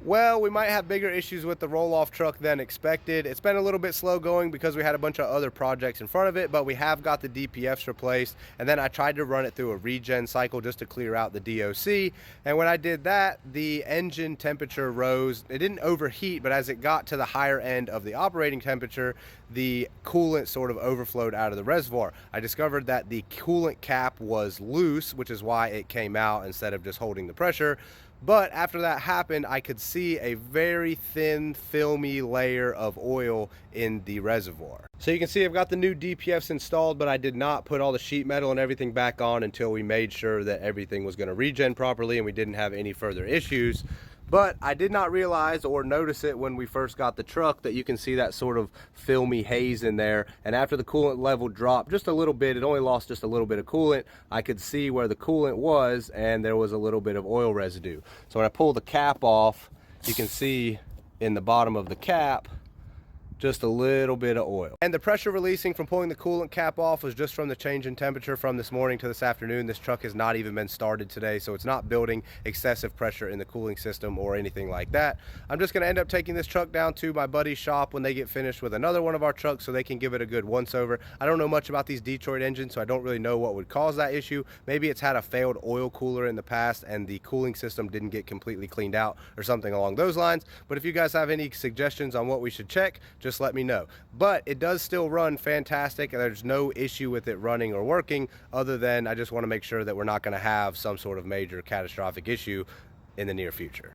Well, we might have bigger issues with the roll-off truck than expected. It's been a little bit slow going because we had a bunch of other projects in front of it, but we have got the DPFs replaced. And then I tried to run it through a regen cycle just to clear out the DOC. And when I did that, the engine temperature rose. It didn't overheat, but as it got to the higher end of the operating temperature, the coolant sort of overflowed out of the reservoir. I discovered that the coolant cap was loose, which is why it came out instead of just holding the pressure. But after that happened, I could see a very thin, filmy layer of oil in the reservoir. So you can see I've got the new DPFs installed, but I did not put all the sheet metal and everything back on until we made sure that everything was going to regen properly and we didn't have any further issues. But I did not realize or notice it when we first got the truck that you can see that sort of filmy haze in there. And after the coolant level dropped just a little bit, it only lost just a little bit of coolant, I could see where the coolant was and there was a little bit of oil residue. So when I pull the cap off, you can see in the bottom of the cap just a little bit of oil. And the pressure releasing from pulling the coolant cap off was just from the change in temperature from this morning to this afternoon. This truck has not even been started today, so it's not building excessive pressure in the cooling system or anything like that. I'm just gonna end up taking this truck down to my buddy's shop when they get finished with another one of our trucks so they can give it a good once over. I don't know much about these Detroit engines, so I don't really know what would cause that issue. Maybe it's had a failed oil cooler in the past and the cooling system didn't get completely cleaned out or something along those lines. But if you guys have any suggestions on what we should check, just let me know. But it does still run fantastic and there's no issue with it running or working, other than I just want to make sure that we're not going to have some sort of major catastrophic issue in the near future.